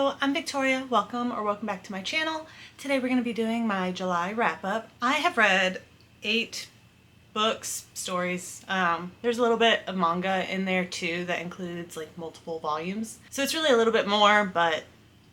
Hello, I'm Victoria. Welcome back to my channel. Today we're going to be doing my July wrap-up. I have read 8 books, stories. There's a little bit of manga in there too that includes like multiple volumes. So it's really a little bit more, but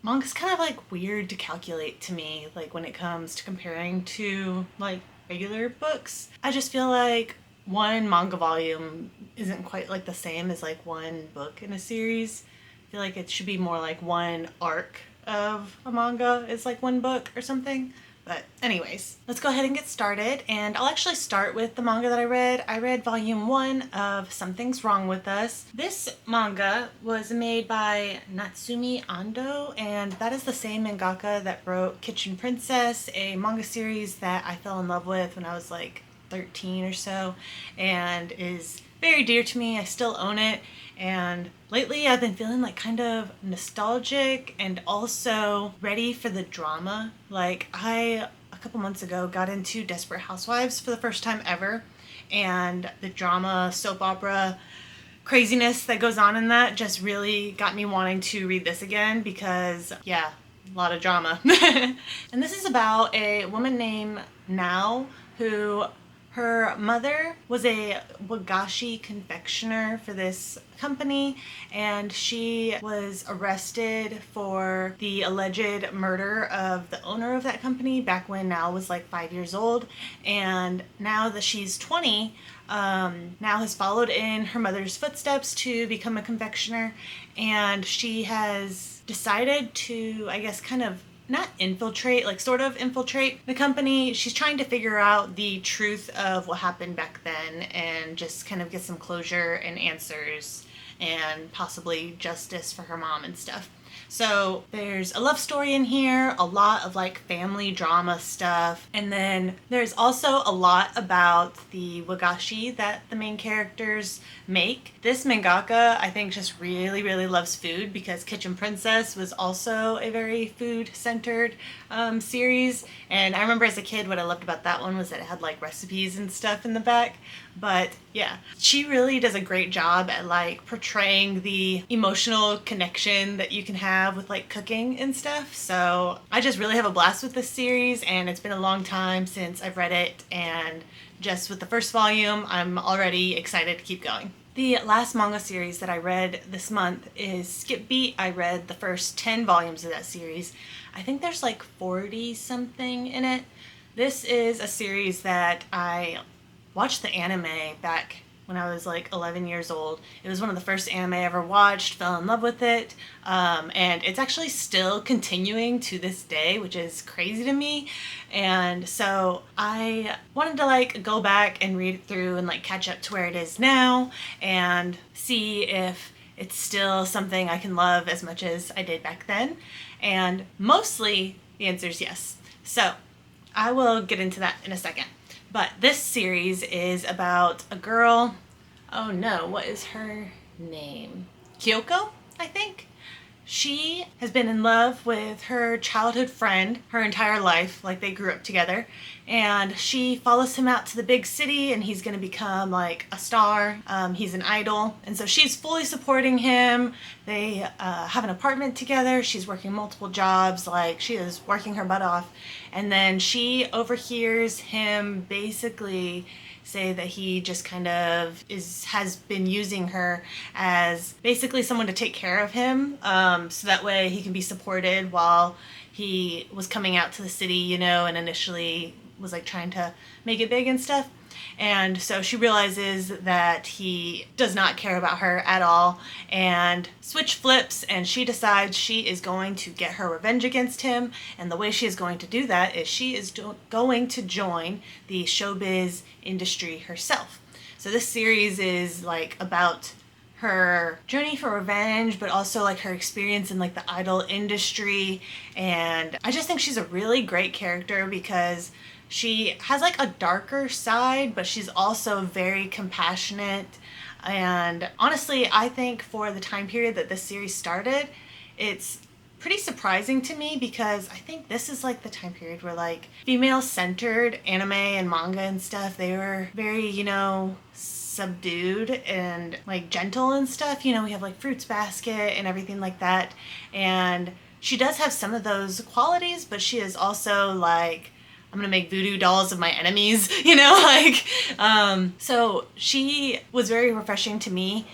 manga's kind of like weird to calculate to me, like when it comes to comparing to like regular books. I just feel like one manga volume isn't quite like the same as like one book in a series. I feel like it should be more like one arc of a manga is like one book or something. But anyways, let's go ahead and get started. And I'll actually start with the manga that I read. I read volume 1 of Something's Wrong with Us. This manga was made by Natsumi Ando, and that is the same mangaka that wrote Kitchen Princess, a manga series that I fell in love with when I was like 13 or so, and is very dear to me. I still own it, and lately I've been feeling like kind of nostalgic and also ready for the drama. Like a couple months ago, got into Desperate Housewives for the first time ever, and the drama, soap opera craziness that goes on in that just really got me wanting to read this again because, yeah, a lot of drama. And this is about a woman named Nao who her mother was a wagashi confectioner for this company, and she was arrested for the alleged murder of the owner of that company back when Nao was like 5 years old. And now that she's 20, Nao has followed in her mother's footsteps to become a confectioner, and she has decided to, I guess, kind of not infiltrate, like sort of infiltrate the company. She's trying to figure out the truth of what happened back then and just kind of get some closure and answers and possibly justice for her mom and stuff. So there's a love story in here, a lot of like family drama stuff, and then there's also a lot about the wagashi that the main characters make. This mangaka, I think, just really loves food because Kitchen Princess was also a very food-centered series, and I remember as a kid what I loved about that one was that it had like recipes and stuff in the back. But yeah, she really does a great job at like portraying the emotional connection that you can have with like cooking and stuff. So I just really have a blast with this series, and it's been a long time since I've read it, and just with the first volume I'm already excited to keep going. The last manga series that I read this month is Skip Beat. I read the first 10 volumes of that series. I think there's like 40 something in it. This is a series that I watched the anime back when I was like 11 years old. It was one of the first anime I ever watched, fell in love with it, and it's actually still continuing to this day, which is crazy to me. And so I wanted to like go back and read it through and like catch up to where it is now and see if it's still something I can love as much as I did back then. And mostly the answer is yes. So I will get into that in a second. But this series is about a girl, oh no, what is her name? Kyoko, I think? She has been in love with her childhood friend her entire life, like they grew up together, and she follows him out to the big city and he's going to become like a star. He's an idol, and so she's fully supporting him. They have an apartment together. She's working multiple jobs, like she is working her butt off, and then she overhears him basically say that he just kind of has been using her as basically someone to take care of him, so that way he can be supported while he was coming out to the city, you know, and initially was like trying to make it big and stuff. And so she realizes that he does not care about her at all, and switch flips, and she decides she is going to get her revenge against him. And the way she is going to do that is she is going to join the showbiz industry herself. So this series is like about her journey for revenge, but also like her experience in like the idol industry. And I just think she's a really great character because she has like a darker side, but she's also very compassionate. And honestly, I think for the time period that this series started, it's pretty surprising to me because I think this is like the time period where like female-centered anime and manga and stuff, they were very, you know, subdued and like gentle and stuff. You know, we have like Fruits Basket and everything like that. And she does have some of those qualities, but she is also like, I'm gonna make voodoo dolls of my enemies, you know, like, so she was very refreshing to me.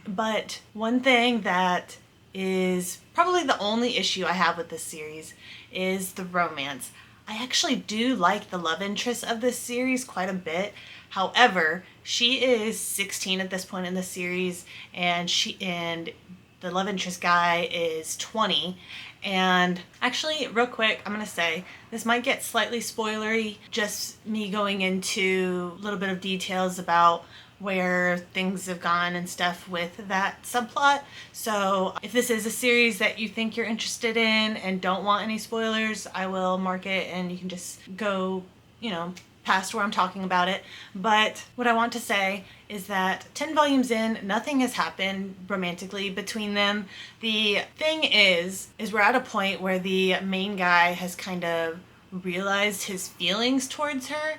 But one thing that is probably the only issue I have with this series is the romance. I actually do like the love interest of this series quite a bit. However, she is 16 at this point in the series, and the love interest guy is 20. And actually, real quick, I'm going to say this might get slightly spoilery, just me going into a little bit of details about where things have gone and stuff with that subplot. So if this is a series that you think you're interested in and don't want any spoilers, I will mark it and you can just go, past where I'm talking about it. But what I want to say is that 10 volumes in, nothing has happened romantically between them. The thing is we're at a point where the main guy has kind of realized his feelings towards her,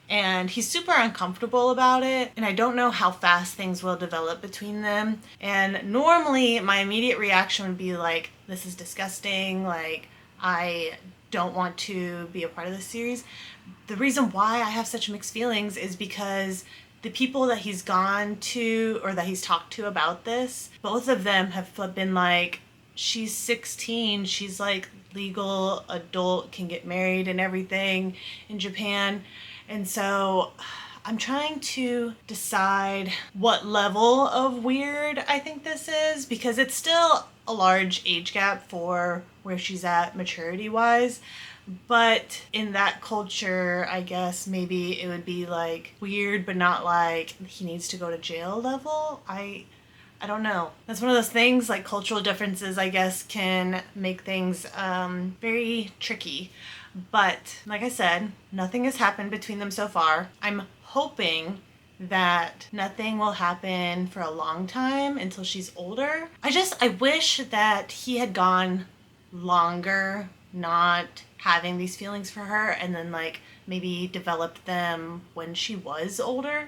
and he's super uncomfortable about it, and I don't know how fast things will develop between them. And normally my immediate reaction would be like, this is disgusting, like, I don't want to be a part of this series. The reason why I have such mixed feelings is because the people that he's gone to or that he's talked to about this, both of them have been like, she's 16, she's like legal adult, can get married and everything in Japan. And so I'm trying to decide what level of weird I think this is, because it's still a large age gap for where she's at maturity-wise. But in that culture, I guess maybe it would be like weird, but not like he needs to go to jail level. I don't know. That's one of those things, like cultural differences, I guess, can make things very tricky. But like I said, nothing has happened between them so far. I'm hoping that nothing will happen for a long time until she's older. I wish that he had gone longer not having these feelings for her, and then like maybe developed them when she was older.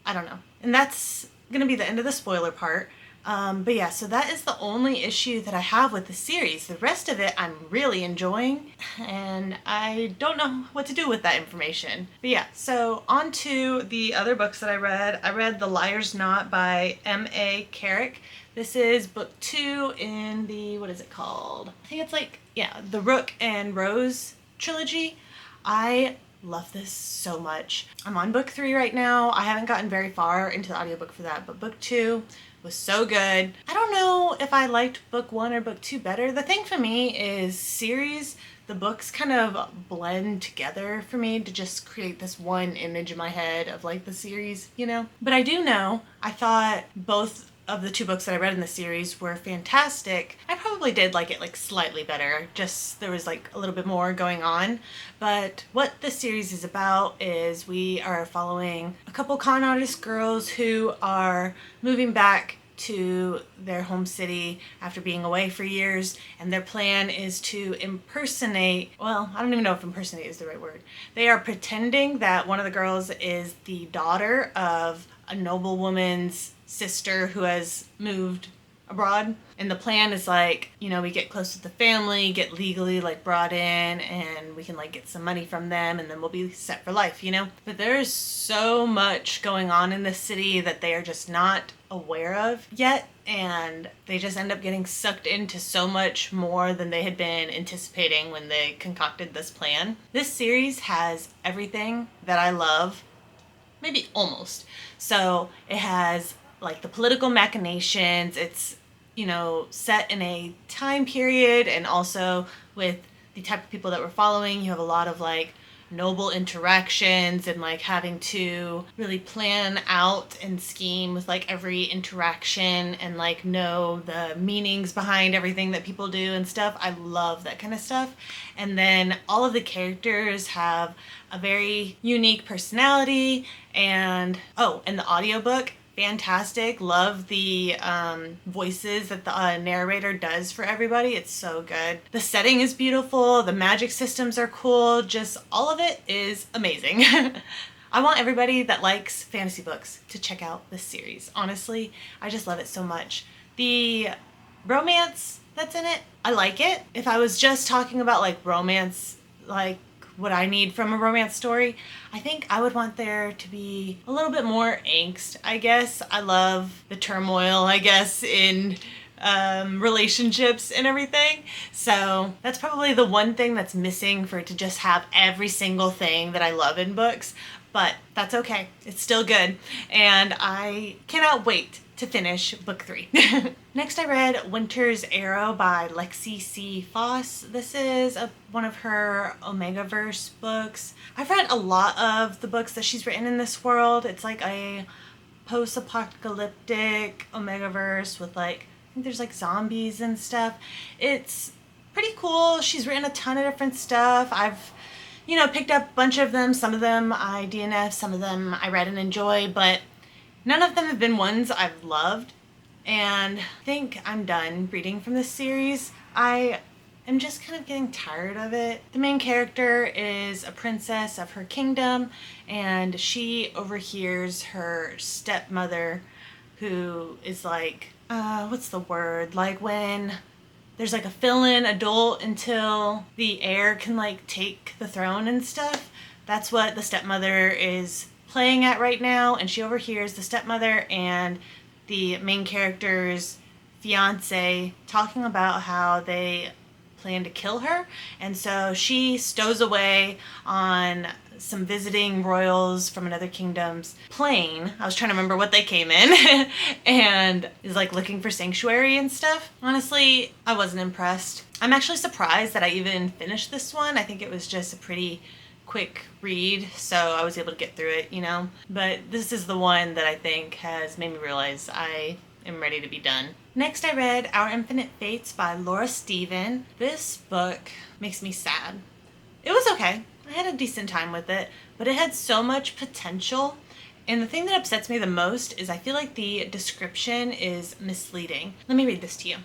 I don't know. And that's gonna be the end of the spoiler part. But yeah, so that is the only issue that I have with the series. The rest of it I'm really enjoying, and I don't know what to do with that information. But yeah, so on to the other books that I read. I read The Liar's Knot by M.A. Carrick. This is book 2 in the, what is it called? I think it's like, yeah, the Rook and Rose trilogy. I love this so much. I'm on book 3 right now. I haven't gotten very far into the audiobook for that, but book 2 was so good. I don't know if I liked book 1 or book 2 better. The thing for me is series, the books kind of blend together for me to just create this one image in my head of like the series, But I do know, I thought both of the 2 books that I read in the series were fantastic. I probably did like it like slightly better, just there was like a little bit more going on. But what the series is about is we are following a couple con artist girls who are moving back to their home city after being away for years, and their plan is to impersonate, well, I don't even know if impersonate is the right word. They are pretending that one of the girls is the daughter of a noblewoman's sister who has moved abroad. And the plan is like, we get close with the family, get legally like brought in, and we can like get some money from them, and then we'll be set for life, But there's so much going on in this city that they are just not aware of yet, and they just end up getting sucked into so much more than they had been anticipating when they concocted this plan. This series has everything that I love, maybe almost. So it has like the political machinations, it's set in a time period, and also with the type of people that we're following, you have a lot of like noble interactions and like having to really plan out and scheme with like every interaction and like know the meanings behind everything that people do and stuff. I love that kind of stuff. And then all of the characters have a very unique personality, and the audiobook, fantastic. Love the voices that the narrator does for everybody. It's so good. The setting is beautiful. The magic systems are cool. Just all of it is amazing. I want everybody that likes fantasy books to check out this series. Honestly, I just love it so much. The romance that's in it. I like it. If I was just talking about like romance, like what I need from a romance story, I think I would want there to be a little bit more angst, I guess. I love the turmoil, I guess, in relationships and everything. So that's probably the one thing that's missing for it to just have every single thing that I love in books. But that's okay. It's still good. And I cannot wait to finish book 3. Next I read Winter's Arrow by Lexi C. Foss. This is one of her Omegaverse books. I've read a lot of the books that she's written in this world. It's like a post-apocalyptic Omegaverse with like, I think there's like zombies and stuff. It's pretty cool. She's written a ton of different stuff. I've picked up a bunch of them. Some of them I DNF, some of them I read and enjoy, but none of them have been ones I've loved, and I think I'm done reading from this series. I am just kind of getting tired of it. The main character is a princess of her kingdom, and she overhears her stepmother, who is like, what's the word? Like when there's like a fill-in adult until the heir can like take the throne and stuff. That's what the stepmother is playing at right now, and she overhears the stepmother and the main character's fiance talking about how they plan to kill her, and so she stows away on some visiting royals from another kingdom's plane. I was trying to remember what they came in and is like looking for sanctuary and stuff. Honestly, I wasn't impressed. I'm actually surprised that I even finished this one. I think it was just a pretty quick read, so I was able to get through it, But this is the one that I think has made me realize I am ready to be done. Next I read Our Infinite Fates by Laura Steven. This book makes me sad. It was okay. I had a decent time with it, but it had so much potential. And the thing that upsets me the most is I feel like the description is misleading. Let me read this to you.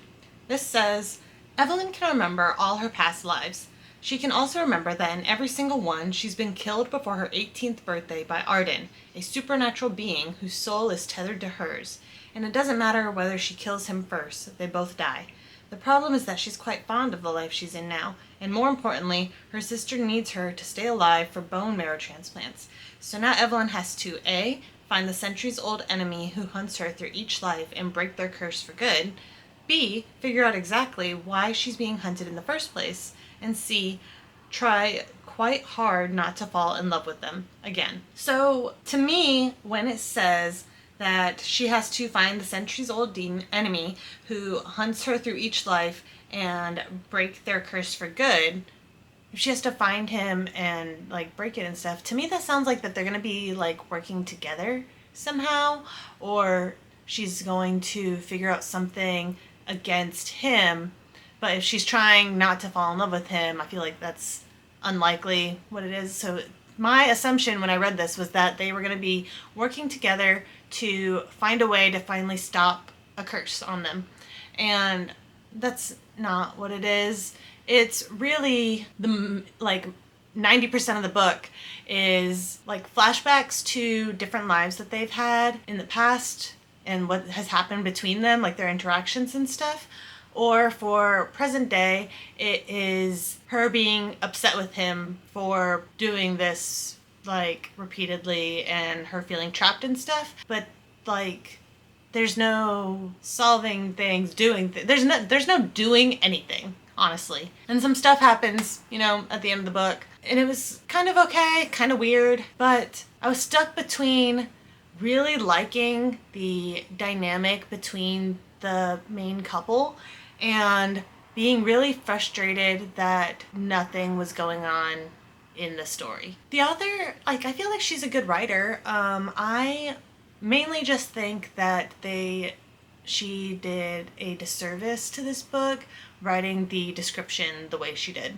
This says, Evelyn can remember all her past lives. She can also remember that in every single one, she's been killed before her 18th birthday by Arden, a supernatural being whose soul is tethered to hers. And it doesn't matter whether she kills him first, they both die. The problem is that she's quite fond of the life she's in now, and more importantly, her sister needs her to stay alive for bone marrow transplants. So now Evelyn has to A, find the centuries-old enemy who hunts her through each life and break their curse for good, B, figure out exactly why she's being hunted in the first place, and C, try quite hard not to fall in love with them again. So to me, when it says that she has to find the centuries-old enemy who hunts her through each life and break their curse for good, if she has to find him and like break it and stuff, to me that sounds like that they're gonna be like working together somehow, or she's going to figure out something against him. But if she's trying not to fall in love with him, I feel like that's unlikely what it is. So my assumption when I read this was that they were going to be working together to find a way to finally stop a curse on them. And that's not what it is. It's really the like 90% of the book is like flashbacks to different lives that they've had in the past and what has happened between them, like their interactions and stuff. Or for present day, it is her being upset with him for doing this like repeatedly and her feeling trapped and stuff. But like there's no solving things, doing there's no doing anything, honestly. And some stuff happens, at the end of the book. And it was kind of okay, kind of weird, but I was stuck between really liking the dynamic between the main couple and being really frustrated that nothing was going on in the story. The author, I feel like she's a good writer. I mainly just think that she did a disservice to this book writing the description the way she did.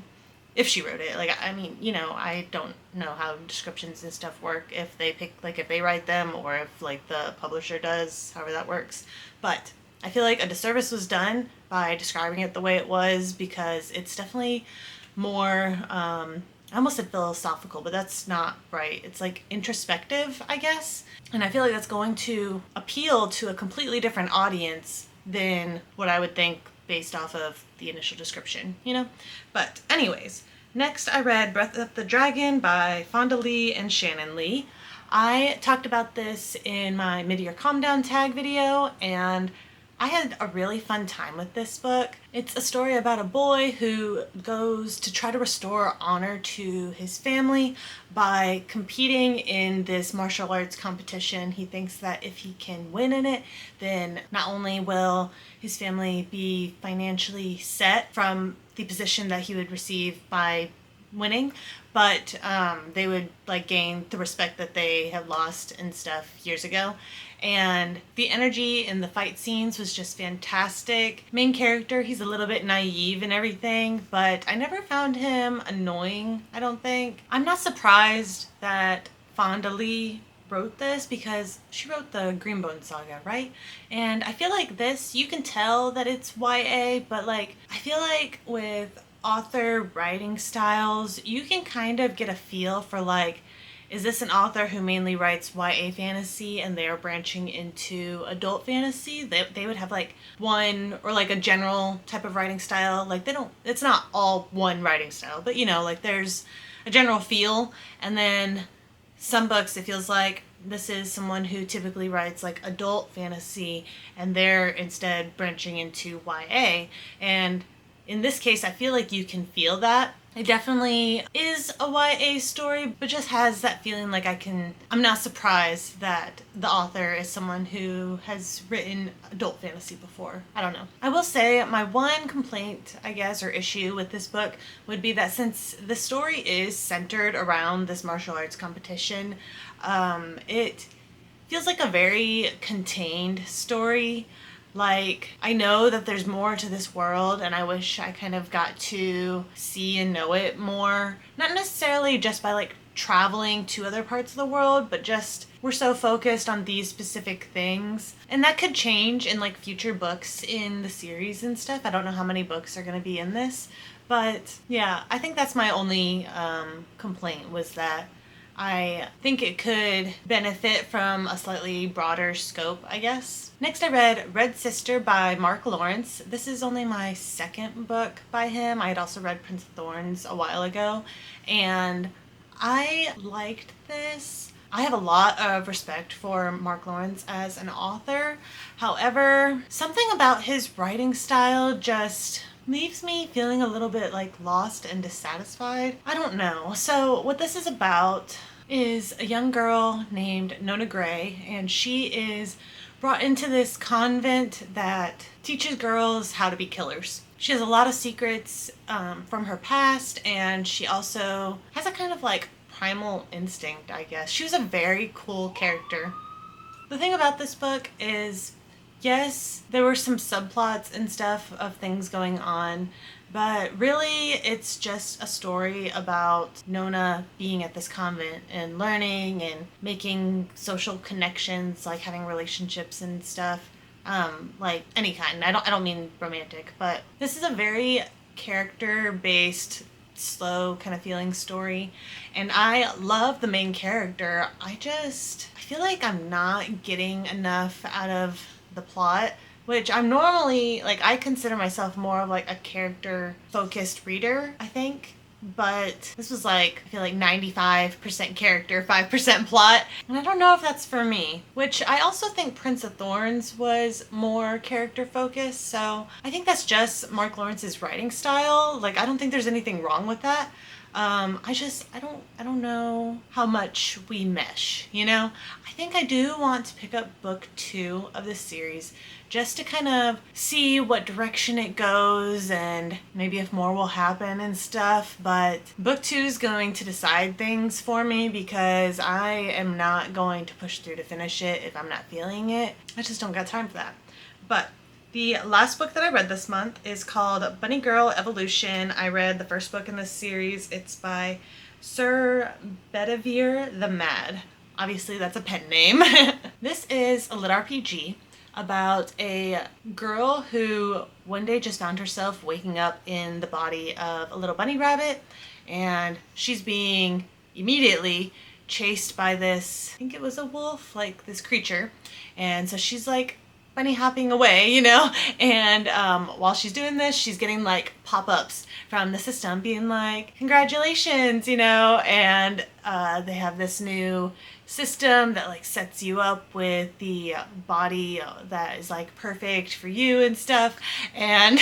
If she wrote it. I don't know how descriptions and stuff work, if they write them or if the publisher does, however that works. But I feel like a disservice was done by describing it the way it was, because it's definitely more, I almost said philosophical, but that's not right. It's introspective, I guess. And I feel like that's going to appeal to a completely different audience than what I would think based off of the initial description, you know? But anyways, next I read Breath of the Dragon by Fonda Lee and Shannon Lee. I talked about this in my mid-year calm down tag video, and I had a really fun time with this book. It's a story about a boy who goes to try to restore honor to his family by competing in this martial arts competition. He thinks that if he can win in it, then not only will his family be financially set from the position that he would receive by winning, but they would like gain the respect that they had lost and stuff years ago. And the energy in the fight scenes was just fantastic. Main character, he's a little bit naive and everything, but I never found him annoying, I don't think. I'm not surprised that Fonda Lee wrote this because she wrote the Greenbone Saga, right? And I feel like this, you can tell that it's YA, but like, I feel like with author writing styles, you can kind of get a feel for like, is this an author who mainly writes YA fantasy and they're branching into adult fantasy? They would have like one or like a general type of writing style. Like it's not all one writing style, but you know, like there's a general feel. And then some books, it feels like this is someone who typically writes like adult fantasy and they're instead branching into YA. And in this case, I feel like you can feel that. It definitely is a YA story, but just has that feeling like I'm not surprised that the author is someone who has written adult fantasy before. I don't know. I will say my one complaint, I guess, or issue with this book would be that since the story is centered around this martial arts competition, it feels like a very contained story. Like, I know that there's more to this world and I wish I kind of got to see and know it more. Not necessarily just by like traveling to other parts of the world, but just we're so focused on these specific things. And that could change in like future books in the series and stuff. I don't know how many books are going to be in this, but yeah, I think that's my only complaint was that I think it could benefit from a slightly broader scope, I guess. Next I read Red Sister by Mark Lawrence. This is only my second book by him. I had also read Prince of Thorns a while ago, and I liked this. I have a lot of respect for Mark Lawrence as an author. However, something about his writing style just leaves me feeling a little bit like lost and dissatisfied. I don't know. So what this is about is a young girl named Nona Gray, and she is brought into this convent that teaches girls how to be killers. She has a lot of secrets from her past, and she also has a kind of like primal instinct, I guess. She was a very cool character. The thing about this book is, yes, there were some subplots and stuff of things going on, but really it's just a story about Nona being at this convent and learning and making social connections, like having relationships and stuff, like any kind. I don't mean romantic, but this is a very character-based, slow kind of feeling story, and I love the main character. I feel like I'm not getting enough out of the plot, which I'm normally, like, I consider myself more of like a character focused reader, I think, but this was like, I feel like 95% character, 5% plot, and I don't know if that's for me, which I also think Prince of Thorns was more character focused, so I think that's just Mark Lawrence's writing style. Like, I don't think there's anything wrong with that. I don't know how much we mesh, you know? I think I do want to pick up book 2 of this series just to kind of see what direction it goes and maybe if more will happen and stuff, but book 2 is going to decide things for me because I am not going to push through to finish it if I'm not feeling it. I just don't got time for that. But the last book that I read this month is called Bunny Girl Evolution. I read the first book in this series. It's by Sir Bedivere the Mad. Obviously that's a pen name. This is a lit RPG about a girl who one day just found herself waking up in the body of a little bunny rabbit, and she's being immediately chased by this, I think it was a wolf, like this creature, and so she's like bunny hopping away, you know, and while she's doing this, she's getting like pop-ups from the system being like, congratulations, you know, and they have this new system that like sets you up with the body that is like perfect for you and stuff. And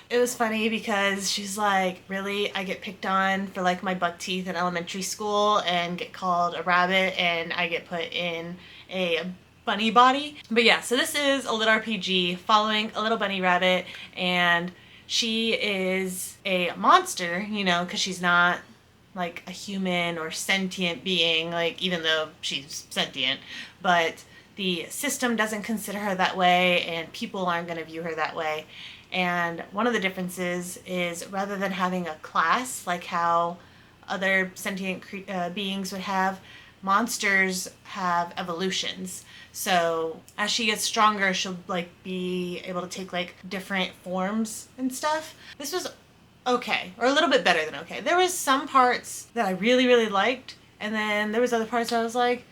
it was funny because she's like, really, I get picked on for like my buck teeth in elementary school and get called a rabbit, and I get put in a bunny body. But yeah, so this is a lit RPG following a little bunny rabbit, and she is a monster, you know, because she's not like a human or sentient being, like, even though she's sentient, but the system doesn't consider her that way, and people aren't going to view her that way. And one of the differences is, rather than having a class like how other sentient beings would have, monsters have evolutions. So as she gets stronger, she'll like be able to take like different forms and stuff. This was okay, or a little bit better than okay. There was some parts that I really, really liked, and then there was other parts where I was like,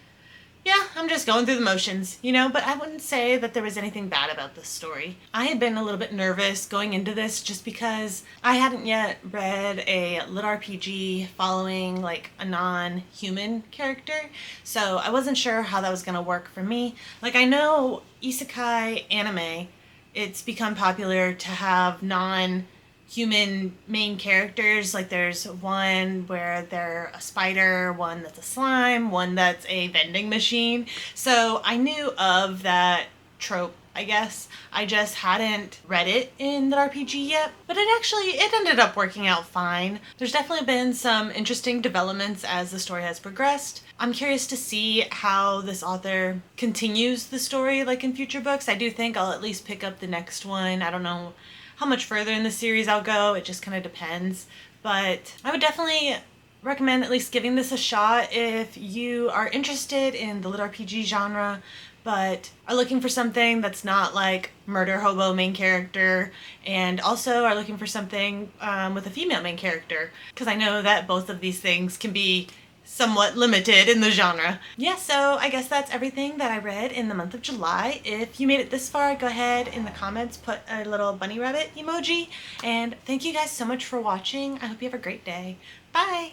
yeah, I'm just going through the motions, you know, but I wouldn't say that there was anything bad about this story. I had been a little bit nervous going into this just because I hadn't yet read a lit RPG following like a non-human character, so I wasn't sure how that was going to work for me. Like, I know isekai anime, it's become popular to have non-human main characters. Like, there's one where they're a spider, one that's a slime, one that's a vending machine. So I knew of that trope, I guess. I just hadn't read it in the RPG yet, but it ended up working out fine. There's definitely been some interesting developments as the story has progressed. I'm curious to see how this author continues the story like in future books. I do think I'll at least pick up the next one. I don't know how much further in the series I'll go. It just kind of depends. But I would definitely recommend at least giving this a shot if you are interested in the lit RPG genre, but are looking for something that's not like murder hobo main character, and also are looking for something with a female main character, because I know that both of these things can be somewhat limited in the genre. Yeah, so I guess that's everything that I read in the month of July. If you made it this far, go ahead in the comments, put a little bunny rabbit emoji, and thank you guys so much for watching. I hope you have a great day. Bye!